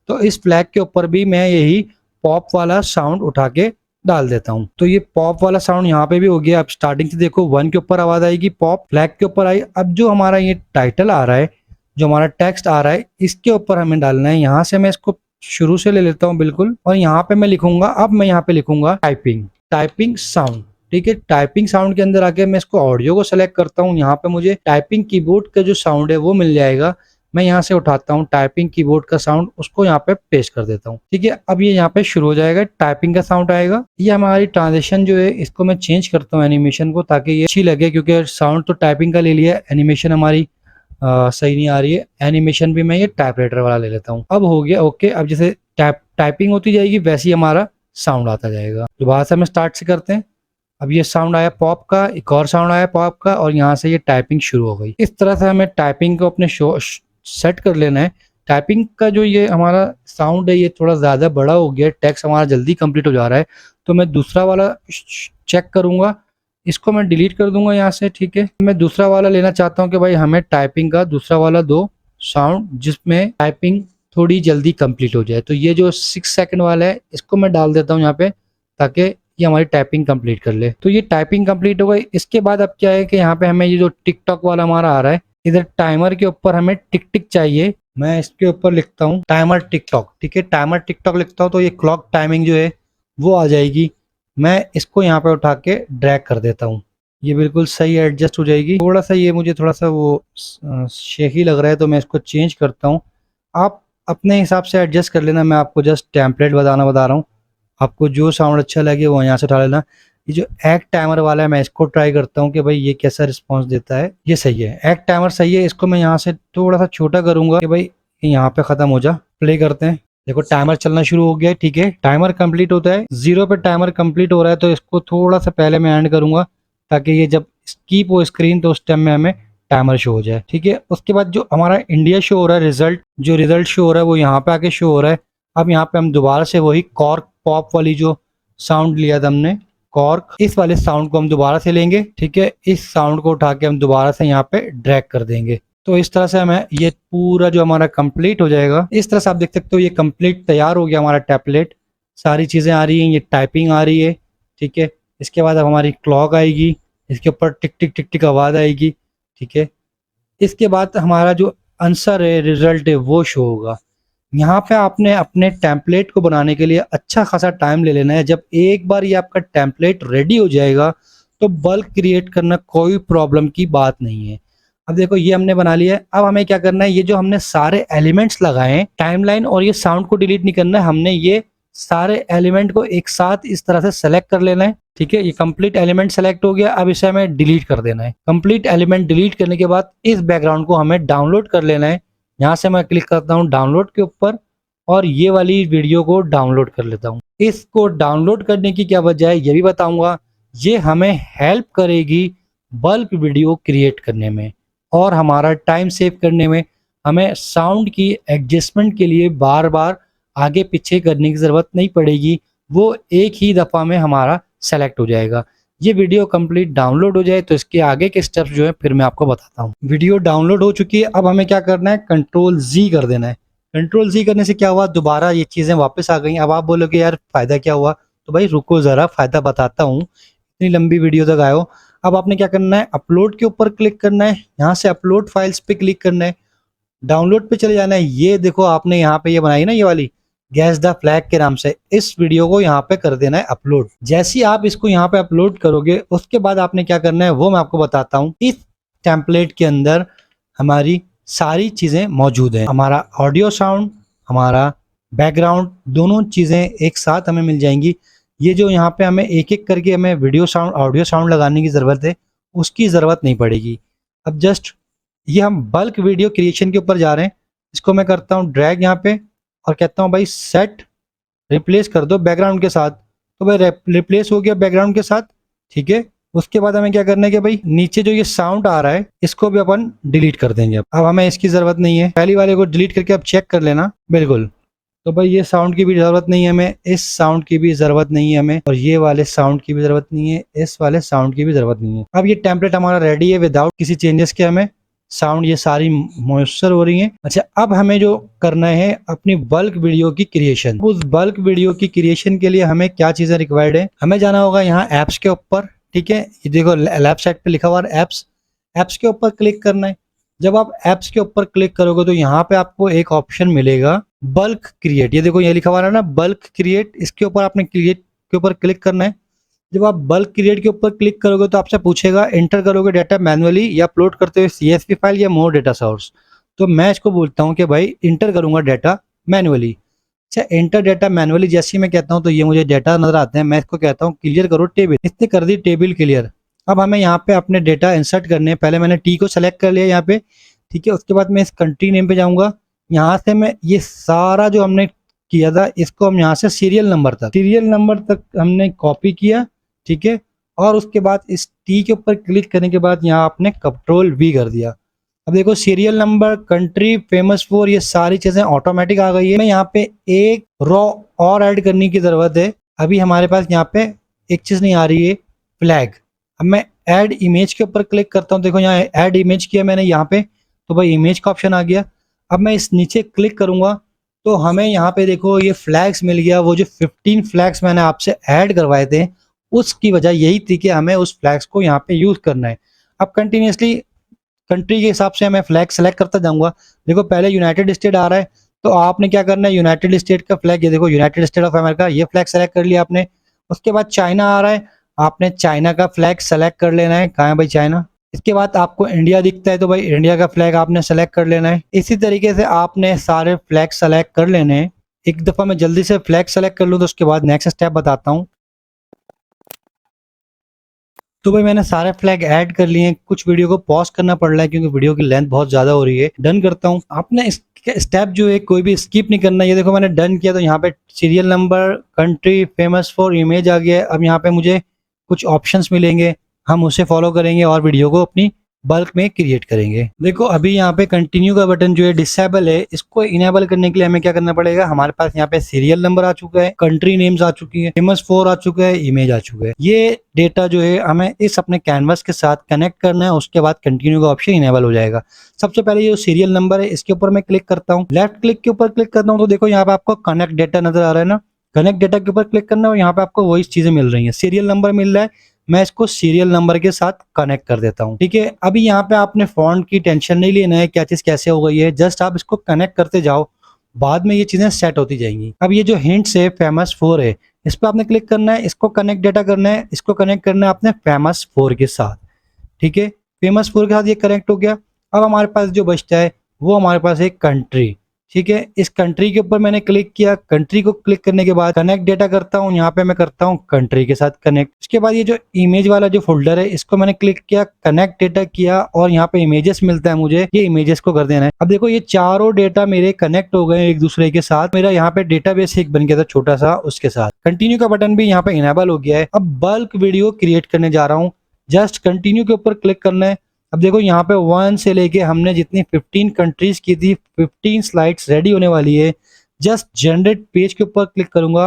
तो इस फ्लैग के ऊपर भी मैं यही पॉप वाला साउंड उठा के डाल देता हूँ। तो ये पॉप वाला साउंड यहाँ पे भी हो गया। अब स्टार्टिंग से देखो 1 के ऊपर आवाज आएगी, पॉप, फ्लैग के ऊपर आई। अब जो हमारा ये टाइटल आ रहा है, जो हमारा टेक्स्ट आ रहा है, इसके ऊपर हमें डालना है। यहाँ से मैं इसको शुरू से ले लेता हूँ बिल्कुल, और यहाँ पे मैं लिखूंगा, अब मैं यहाँ पे लिखूंगा टाइपिंग साउंड, ठीक है। टाइपिंग साउंड के अंदर आके मैं इसको ऑडियो को सेलेक्ट करता हूँ। यहाँ पे मुझे टाइपिंग कीबोर्ड का जो साउंड है वो मिल जाएगा। मैं यहाँ से उठाता हूँ टाइपिंग कीबोर्ड का साउंड, उसको यहाँ पे पेस्ट कर देता हूँ, ठीक है। अब ये यहाँ पे शुरू हो जाएगा, टाइपिंग का साउंड आएगा। ये हमारी ट्रांजिशन जो है इसको मैं चेंज करता हूँ एनिमेशन को, ताकि ये अच्छी लगे, क्योंकि साउंड तो टाइपिंग का ले लिया, एनिमेशन हमारी सही नहीं आ रही है। एनिमेशन भी मैं ये टाइपराइटर वाला ले लेता हूँ। अब हो गया ओके। अब जैसे टाइपिंग होती जाएगी वैसे ही हमारा साउंड आता जाएगा। दोबारा से हम स्टार्ट से करते हैं। अब ये साउंड आया पॉप का, एक और साउंड आया पॉप का, और यहाँ से ये टाइपिंग शुरू हो गई। इस तरह से हमें टाइपिंग को अपने शो सेट कर लेना है। टाइपिंग का जो ये हमारा साउंड है ये थोड़ा ज़्यादा बड़ा हो गया, टेक्स्ट हमारा जल्दी कंप्लीट हो जा रहा है, तो मैं दूसरा वाला चेक करूंगा, इसको मैं डिलीट कर दूंगा यहाँ से, ठीक है। मैं दूसरा वाला लेना चाहता हूँ कि भाई हमें टाइपिंग का दूसरा वाला दो साउंड जिसमें टाइपिंग थोड़ी जल्दी कंप्लीट हो जाए। तो ये जो 6 सेकंड वाला है इसको मैं डाल देता हूँ यहाँ पे, ताकि ये हमारी टाइपिंग कंप्लीट कर ले। तो ये टाइपिंग कंप्लीट हो गई। इसके बाद अब क्या है कि यहाँ पे हमें ये जो टिकटॉक वाला हमारा आ रहा है, इधर टाइमर के ऊपर हमें टिक टिक चाहिए। मैं इसके ऊपर लिखता हूँ टाइमर टिकटॉक, ठीक है। टाइमर टिकटॉक लिखता हूँ तो ये क्लॉक टाइमिंग जो है वो आ जाएगी। मैं इसको यहाँ पे उठा के ड्रैग कर देता हूँ, ये बिल्कुल सही एडजस्ट हो जाएगी। थोड़ा सा ये मुझे थोड़ा सा वो शेकी लग रहा है, तो मैं इसको चेंज करता हूँ। आप अपने हिसाब से एडजस्ट कर लेना, मैं आपको जस्ट टेम्पलेट बता रहा हूँ। आपको जो साउंड अच्छा लगे वो यहाँ से उठा लेना। ये जो एक्ट टाइमर वाला है मैं इसको ट्राई करता हूँ कि भाई ये कैसा रिस्पांस देता है। ये सही है, एक्ट टाइमर सही है। इसको मैं यहाँ से थोड़ा सा छोटा करूंगा कि भाई यहाँ पे खत्म हो जा। प्ले करते हैं, देखो टाइमर चलना शुरू हो गया है, ठीक है। टाइमर कंप्लीट होता है 0 पे, टाइमर कंप्लीट हो रहा है, तो इसको थोड़ा सा पहले मैं एंड करूंगा, ताकि ये जब कीप हो स्क्रीन तो उस टाइम में हमें टाइमर शो हो जाए, ठीक है। उसके बाद जो हमारा इंडिया शो हो रहा है, रिजल्ट शो हो रहा है वो यहाँ पे आके शो हो रहा है। अब यहाँ पे हम दोबारा से वही कॉर्क पॉप वाली जो साउंड लिया था हमने, कॉर्क, इस वाले साउंड को हम दोबारा से लेंगे, ठीक है। इस साउंड को उठा के हम दोबारा से यहाँ पे ड्रैग कर देंगे। तो इस तरह से हमें ये पूरा जो हमारा कंप्लीट हो जाएगा। इस तरह से आप देख सकते हो ये कंप्लीट तैयार हो गया हमारा टेम्पलेट। सारी चीज़ें आ रही हैं, ये टाइपिंग आ रही है, ठीक है। इसके बाद अब हमारी क्लॉक आएगी, इसके ऊपर टिक टिक टिक टिक आवाज़ आएगी, ठीक है। इसके बाद हमारा जो आंसर है, रिजल्ट है, वो शो होगा। यहाँ पे आपने अपने टेम्पलेट को बनाने के लिए अच्छा खासा टाइम ले लेना है। जब एक बार ये आपका टेम्पलेट रेडी हो जाएगा तो बल्क क्रिएट करना कोई प्रॉब्लम की बात नहीं है। अब देखो ये हमने बना लिया है। अब हमें क्या करना है, ये जो हमने सारे एलिमेंट्स लगाए हैं, टाइमलाइन और ये साउंड को डिलीट नहीं करना है, हमने ये सारे एलिमेंट को एक साथ इस तरह से सेलेक्ट कर लेना है, ठीक है। ये कंप्लीट एलिमेंट सेलेक्ट हो गया। अब इसे हमें डिलीट कर देना है। कंप्लीट एलिमेंट डिलीट करने के बाद इस बैकग्राउंड को हमें डाउनलोड कर लेना है। यहाँ से मैं क्लिक करता हूँ डाउनलोड के ऊपर और ये वाली वीडियो को डाउनलोड कर लेता हूँ। इसको डाउनलोड करने की क्या वजह है ये भी बताऊंगा। ये हमें हेल्प करेगी बल्क वीडियो क्रिएट करने में और हमारा टाइम सेव करने में। हमें साउंड की एडजस्टमेंट के लिए बार बार आगे पीछे करने की ज़रूरत नहीं पड़ेगी, वो एक ही दफ़ा में हमारा सेलेक्ट हो जाएगा। ये वीडियो कंप्लीट डाउनलोड हो जाए तो इसके आगे के स्टेप्स जो है फिर मैं आपको बताता हूँ। वीडियो डाउनलोड हो चुकी है। अब हमें क्या करना है, कंट्रोल जी कर देना है। कंट्रोल जी करने से क्या हुआ, दोबारा ये चीज़ें वापस आ गई। अब आप बोलोगे यार फ़ायदा क्या हुआ, तो भाई रुको ज़रा फ़ायदा बताता हूँ। इतनी लंबी वीडियो तक आए हो। अब आपने क्या करना है, अपलोड के ऊपर क्लिक करना है, यहाँ से अपलोड फाइल्स पे क्लिक करना है, डाउनलोड पे चले जाना है। ये देखो आपने यहाँ पे ये बनाई ना, ये वाली गैस द फ्लैग के नाम से, इस वीडियो को यहाँ पे कर देना है अपलोड। जैसे ही आप इसको यहाँ पे अपलोड करोगे उसके बाद आपने क्या करना है वो मैं आपको बताता हूँ। इस टेम्पलेट के अंदर हमारी सारी चीज़ें मौजूद हैं। हमारा ऑडियो साउंड, हमारा बैकग्राउंड, दोनों चीज़ें एक साथ हमें मिल जाएंगी। ये जो यहाँ पे हमें एक एक करके हमें वीडियो साउंड, ऑडियो साउंड लगाने की ज़रूरत है, उसकी ज़रूरत नहीं पड़ेगी। अब जस्ट ये हम बल्क वीडियो क्रिएशन के ऊपर जा रहे हैं। इसको मैं करता हूँ ड्रैग यहाँ पे और कहता हूँ भाई सेट रिप्लेस कर दो बैकग्राउंड के साथ। तो भाई रिप्लेस हो गया बैकग्राउंड के साथ, ठीक है। उसके बाद हमें क्या करना है कि भाई नीचे जो ये साउंड आ रहा है इसको भी अपन डिलीट कर देंगे। अब हमें इसकी ज़रूरत नहीं है। पहली वाले को डिलीट करके अब चेक कर लेना, बिल्कुल। तो भाई ये साउंड की भी ज़रूरत नहीं है हमें, इस साउंड की भी ज़रूरत नहीं है हमें, और ये वाले साउंड की भी ज़रूरत नहीं है, इस वाले साउंड की भी ज़रूरत नहीं है। अब ये टेम्पलेट हमारा रेडी है विदाउट किसी चेंजेस के। हमें साउंड ये सारी मॉइस्चर हो रही हैं। अच्छा, अब हमें जो करना है अपनी बल्क वीडियो की क्रिएशन। उस बल्क वीडियो की क्रिएशन के लिए हमें क्या चीज़ें रिक्वायर्ड है, हमें जाना होगा यहाँ ऐप्स के ऊपर, ठीक है। ये देखो लेफ्ट साइड पे लिखा हुआ है ऐप्स, ऐप्स के ऊपर क्लिक करना है। जब आप ऐप्स के ऊपर क्लिक करोगे तो यहाँ पे आपको एक ऑप्शन मिलेगा बल्क क्रिएट। ये देखो ये लिखा हुआ है ना बल्क क्रिएट, इसके ऊपर आपने क्रिएट के ऊपर क्लिक करना है। जब आप बल्क क्रिएट के ऊपर क्लिक करोगे तो आपसे पूछेगा एंटर करोगे डाटा मैनुअली या अपलोड करते हुए CSV फाइल या मोर डेटा सोर्स। तो मैं इसको बोलता हूँ कि भाई इंटर करूँगा डाटा मैनुअली। अच्छा, एंटर डाटा मैनुअली जैसे ही मैं कहता हूँ तो ये मुझे डाटा नजर आते हैं। मैं इसको कहता हूँ क्लियर करो टेबल, इसने कर दी टेबल क्लियर। अब हमें यहाँ पे अपने डेटा इंसर्ट करने हैं। पहले मैंने टी को सेलेक्ट कर लिया यहाँ पे, ठीक है। उसके बाद मैं इस कंट्री नेम पे जाऊँगा। यहाँ से मैं ये सारा जो हमने किया था इसको हम यहाँ से सीरियल नंबर तक हमने कॉपी किया, ठीक है। और उसके बाद इस टी के ऊपर क्लिक करने के बाद यहाँ आपने कंट्रोल V कर दिया। अब देखो serial number, country, famous for, ये सारी चीजें ऑटोमेटिक आ गई है। मैं यहाँ पे एक रॉ और ऐड करने की जरूरत है। अभी हमारे पास यहाँ पे एक चीज नहीं आ रही है, फ्लैग। अब मैं ऐड इमेज के ऊपर क्लिक करता हूँ। देखो यहाँ ऐड इमेज किया मैंने यहाँ पे, तो भाई इमेज का ऑप्शन आ गया। अब मैं इस नीचे क्लिक करूंगा तो हमें यहाँ पे देखो ये फ्लैग्स मिल गया। वो जो 15 फ्लैग्स मैंने आपसे ऐड करवाए थे उसकी वजह यही थी कि हमें उस फ्लैग्स को यहाँ पे यूज करना है। अब कंटिन्यूसली कंट्री के हिसाब से मैं फ्लैग सेलेक्ट करता जाऊंगा। देखो पहले यूनाइटेड स्टेट आ रहा है तो आपने क्या करना है, यूनाइटेड स्टेट का फ्लैग, ये देखो यूनाइटेड स्टेट ऑफ अमेरिका, ये फ्लैग सेलेक्ट कर लिया आपने। उसके बाद चाइना आ रहा है, आपने चाइना का फ्लैग सेलेक्ट कर लेना है। कहाँ है भाई चाइना। इसके बाद आपको इंडिया दिखता है तो भाई इंडिया का फ्लैग आपने सेलेक्ट कर लेना है। इसी तरीके से आपने सारे फ्लैग सेलेक्ट कर लेने हैं। एक दफ़ा मैं जल्दी से फ्लैग सेलेक्ट कर लूँ तो उसके बाद नेक्स्ट स्टेप बताता हूँ। तो भाई मैंने सारे फ्लैग ऐड कर लिए हैं। कुछ वीडियो को पॉज करना पड़ रहा है क्योंकि वीडियो की लेंथ बहुत ज्यादा हो रही है। डन करता हूँ। आपने इसके स्टेप जो है कोई भी स्किप नहीं करना। ये देखो मैंने डन किया तो यहाँ पे serial number, country, famous for, image आ गया है। अब यहाँ पे मुझे कुछ ऑप्शंस मिलेंगे, हम उसे फॉलो करेंगे और वीडियो को अपनी बल्क में क्रिएट करेंगे। देखो अभी यहाँ पे कंटिन्यू का बटन जो है डिसेबल है, इसको इनेबल करने के लिए हमें क्या करना पड़ेगा, हमारे पास यहाँ पे सीरियल नंबर आ चुका है, कंट्री नेम्स आ चुकी है, फेमस 4 आ चुका है, इमेज आ चुका है। ये डेटा जो है हमें इस अपने कैनवस के साथ कनेक्ट करना है, उसके बाद कंटिन्यू का ऑप्शन इनेबल हो जाएगा। सबसे पहले ये सीरियल नंबर है, इसके ऊपर मैं क्लिक करता हूँ, लेफ्ट क्लिक के ऊपर क्लिक करता हूँ तो देखो यहाँ पे आपको कनेक्ट डेटा नजर आ रहा है ना, कनेक्ट डेटा के ऊपर क्लिक करना है और यहाँ पे आपको वही चीजें मिल रही है, सीरियल नंबर मिल रहा है, मैं इसको सीरियल नंबर के साथ कनेक्ट कर देता हूँ। ठीक है, अभी यहाँ पे आपने फॉन्ट की टेंशन नहीं लेना है, क्या चीज कैसे हो गई है, जस्ट आप इसको कनेक्ट करते जाओ, बाद में ये चीजें सेट होती जाएंगी। अब ये जो हिंट्स है फेमस 4 है, इस पर आपने क्लिक करना है, इसको कनेक्ट डेटा करना है, इसको कनेक्ट करना है आपने फेमस 4 के साथ। ठीक है, फेमस 4 के साथ ये कनेक्ट हो गया। अब हमारे पास जो बचता है वो हमारे पास एक कंट्री। ठीक है, इस कंट्री के ऊपर मैंने क्लिक किया, कंट्री को क्लिक करने के बाद कनेक्ट डेटा करता हूँ, यहाँ पे मैं करता हूँ कंट्री के साथ कनेक्ट। उसके बाद ये जो इमेज वाला जो फोल्डर है, इसको मैंने क्लिक किया, कनेक्ट डेटा किया और यहाँ पे इमेजेस मिलता है मुझे, ये इमेजेस को कर देना है। अब देखो ये चारों डेटा मेरे कनेक्ट हो गए एक दूसरे के साथ, मेरा यहाँ पे डेटाबेस एक बन गया था छोटा सा, उसके साथ कंटिन्यू का बटन भी यहाँ पे इनेबल हो गया है। अब बल्क वीडियो क्रिएट करने जा रहा हूँ, जस्ट कंटिन्यू के ऊपर क्लिक करना है। अब देखो यहाँ पे 1 से लेके हमने जितनी 15 कंट्रीज की थी, 15 स्लाइड्स रेडी होने वाली है। जस्ट जनरेट पेज के ऊपर क्लिक करूंगा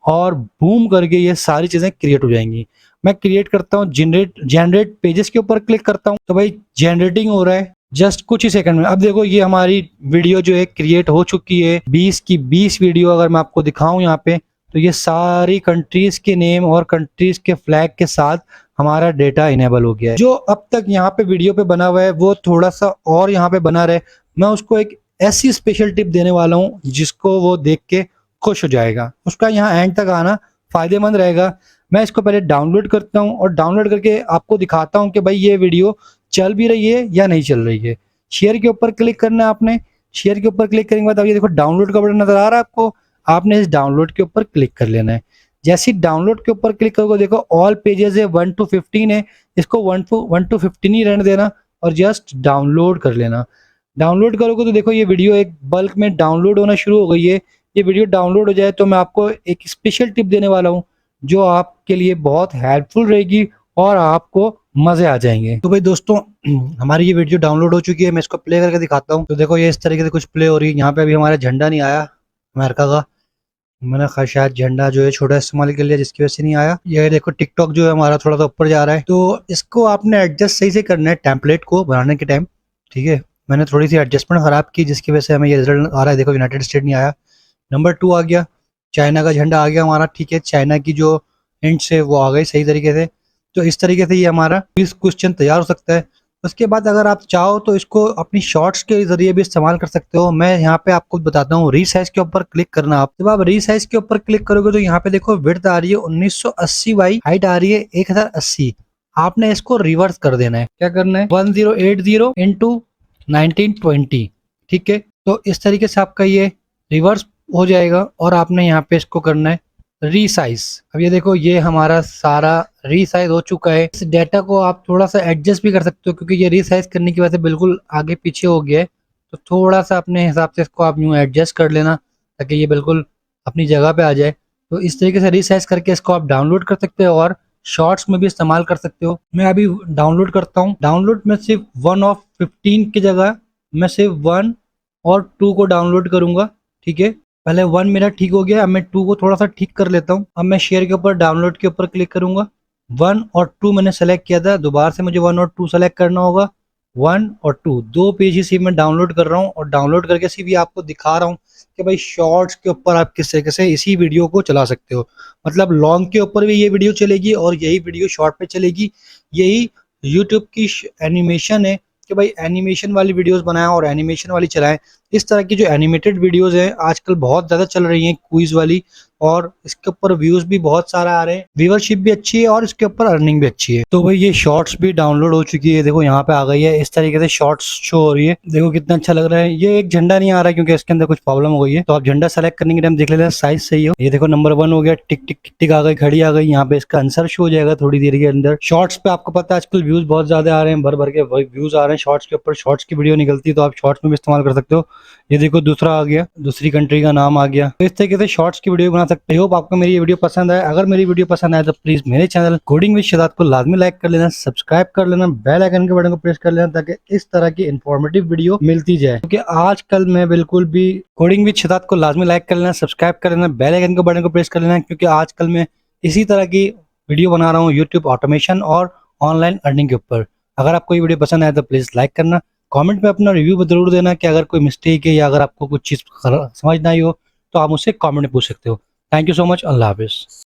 और बूम करके ये सारी चीजें क्रिएट हो जाएंगी। मैं क्रिएट करता हूँ, जनरेट पेजेस के ऊपर क्लिक करता हूँ तो भाई जनरेटिंग हो रहा है जस्ट कुछ ही सेकंड में। अब देखो ये हमारी वीडियो जो है क्रिएट हो चुकी है, 20 की 20 वीडियो अगर मैं आपको दिखाऊं यहाँ पे, तो ये सारी कंट्रीज के नेम और कंट्रीज के फ्लैग के साथ हमारा डेटा इनेबल हो गया है। जो अब तक यहाँ पे वीडियो पे बना हुआ है वो थोड़ा सा और यहाँ पे बना रहे, मैं उसको एक ऐसी स्पेशल टिप देने वाला हूँ जिसको वो देख के खुश हो जाएगा, उसका यहाँ एंड तक आना फायदेमंद रहेगा। मैं इसको पहले डाउनलोड करता हूँ और डाउनलोड करके आपको दिखाता हूँ कि भाई ये वीडियो चल भी रही है या नहीं चल रही है। शेयर के ऊपर क्लिक करना है आपने, शेयर के ऊपर क्लिक करने के बाद अब ये देखो डाउनलोड का बटन नजर आ रहा है आपको, आपने इस डाउनलोड के ऊपर क्लिक कर लेना है। जैसे डाउनलोड के ऊपर क्लिक करोगे देखो ऑल पेजेस है 1 to 15 है, इसको 1 to 15 ही रहने देना और जस्ट डाउनलोड कर लेना। डाउनलोड करोगे तो देखो ये वीडियो एक बल्क में डाउनलोड होना शुरू हो गई है। ये वीडियो डाउनलोड हो जाए तो मैं आपको एक स्पेशल टिप देने वाला हूँ जो आपके लिए बहुत हेल्पफुल रहेगी और आपको मजे आ जाएंगे। तो भाई दोस्तों हमारी ये वीडियो डाउनलोड हो चुकी है, मैं इसको प्ले करके दिखाता हूँ। तो देखो ये इस तरीके से कुछ प्ले हो रही है। यहाँ पे अभी हमारा झंडा नहीं आया अमेरिका का, मैंने शायद झंडा जो है छोटा इस्तेमाल कर लिया जिसकी वजह से नहीं आया। ये देखो टिकटॉक जो है हमारा थोड़ा सा ऊपर जा रहा है, तो इसको आपने एडजस्ट सही से करना है टेम्पलेट को बनाने के टाइम। ठीक है, मैंने थोड़ी सी एडजस्टमेंट खराब की जिसकी वजह से हमें ये रिजल्ट आ रहा है। देखो यूनाइटेड स्टेट नहीं आया, नंबर 2 आ गया, चाइना का झंडा आ गया हमारा। ठीक है, चाइना की जो हिंट्स है वो आ गई सही तरीके से। तो इस तरीके से ये हमारा क्विज क्वेश्चन तैयार हो सकता है। उसके बाद अगर आप चाहो तो इसको अपनी शॉर्ट्स के जरिए भी इस्तेमाल कर सकते हो। मैं यहाँ पे आपको बताता हूँ, रीसाइज के ऊपर क्लिक करना। आप जब आप रीसाइज के ऊपर क्लिक करोगे तो यहाँ पे देखो विड्थ आ रही है 1980 बाई हाइट आ रही है 1080। आपने इसको रिवर्स कर देना है। क्या करना है 1080 इंटू 1920। ठीक है, तो इस तरीके से आपका ये रिवर्स हो जाएगा और आपने यहाँ पे इसको करना है रीसाइज। अब ये देखो ये हमारा सारा रीसाइज हो चुका है। इस डेटा को आप थोड़ा सा एडजस्ट भी कर सकते हो क्योंकि ये रीसाइज करने की वजह से बिल्कुल आगे पीछे हो गया है, तो थोड़ा सा अपने हिसाब से इसको आप यूँ एडजस्ट कर लेना ताकि ये बिल्कुल अपनी जगह पे आ जाए। तो इस तरीके से रीसाइज करके इसको आप डाउनलोड कर सकते हो और शॉर्ट्स में भी इस्तेमाल कर सकते हो। मैं अभी डाउनलोड करता हूँ। डाउनलोड में सिर्फ 1 of 15 की जगह मैं सिर्फ 1 और 2 को डाउनलोड करूंगा। ठीक है, पहले 1 मेरा ठीक हो गया, अब मैं 2 को थोड़ा सा ठीक कर लेता हूँ। अब मैं शेयर के ऊपर डाउनलोड के ऊपर क्लिक करूंगा। 1 और 2 मैंने सेलेक्ट किया था, दोबारा से मुझे 1 और 2 सेलेक्ट करना होगा। 1 और 2 दो पेज ही सिर्फ मैं डाउनलोड कर रहा हूँ और डाउनलोड करके सिर्फ ये आपको दिखा रहा हूँ कि भाई शॉर्ट्स के ऊपर आप किस तरीके से इसी वीडियो को चला सकते हो। मतलब लॉन्ग के ऊपर भी ये वीडियो चलेगी और यही वीडियो शॉर्ट पे चलेगी। यही यूट्यूब की एनिमेशन है कि भाई एनिमेशन वाली वीडियोस बनाएं और एनिमेशन वाली चलाएं। इस तरह की जो एनिमेटेड वीडियोस हैं आजकल बहुत ज़्यादा चल रही हैं, क्विज वाली, और इसके ऊपर व्यूज भी बहुत सारा आ रहे हैं, व्यूअरशिप भी अच्छी है और इसके ऊपर अर्निंग भी अच्छी है। तो भाई ये शॉर्ट्स भी डाउनलोड हो चुकी है, देखो यहाँ पे आ गई है। इस तरीके से शॉर्ट्स शो हो रही है, देखो कितना अच्छा लग रहा है। ये एक झंडा नहीं आ रहा है क्योंकि इसके अंदर कुछ प्रॉब्लम हो गई है, तो आप झंडा सेलेक्ट करने के टाइम देख लेना साइज सही हो। ये देखो नंबर 1 हो गया, टिक टिक टिक टिक आ गई, घड़ी आ गई। यहाँ पे इसका आंसर शो हो जाएगा थोड़ी देर के अंदर। शॉर्ट्स पे आपको पता है आजकल व्यूज बहुत ज्यादा आ रहे हैं, भर भर के व्यूज आ रहे हैं शॉर्ट्स के ऊपर। शॉर्ट्स की वीडियो निकलती है तो आप शॉर्ट्स में भी इस्तेमाल कर सकते हो। ये देखो दूसरा आ गया, दूसरी कंट्री का नाम आ गया। तो इस तरीके से शॉर्ट्स की वीडियो बना सकते हो। आपको मेरी ये वीडियो पसंद आए, अगर मेरी वीडियो पसंद आए तो प्लीज मेरे चैनल कोडिंग विद शदाद को लाजमी लाइक कर लेना, सब्सक्राइब कर लेना, बेल आइकन के बटन को प्रेस कर लेना, ताकि इस तरह की इन्फॉर्मेटिव वीडियो मिलती जाए। क्योंकि आजकल मैं बिल्कुल भी कोडिंग विद शदाद को लाजमी लाइक कर लेना, सब्सक्राइब कर लेना, बेल आइकन के बटन को प्रेस कर लेना, क्योंकि आजकल मैं इसी तरह की वीडियो बना रहा हूँ यूट्यूब ऑटोमेशन और ऑनलाइन अर्निंग के ऊपर। अगर आपको ये वीडियो पसंद आए तो प्लीज लाइक करना, कमेंट में अपना रिव्यू जरूर देना कि अगर कोई मिस्टेक है या अगर आपको कुछ चीज़ समझ ना आई हो तो आप मुझसे कमेंट में पूछ सकते हो। Thank you so much. अल्लाह हाफिज़।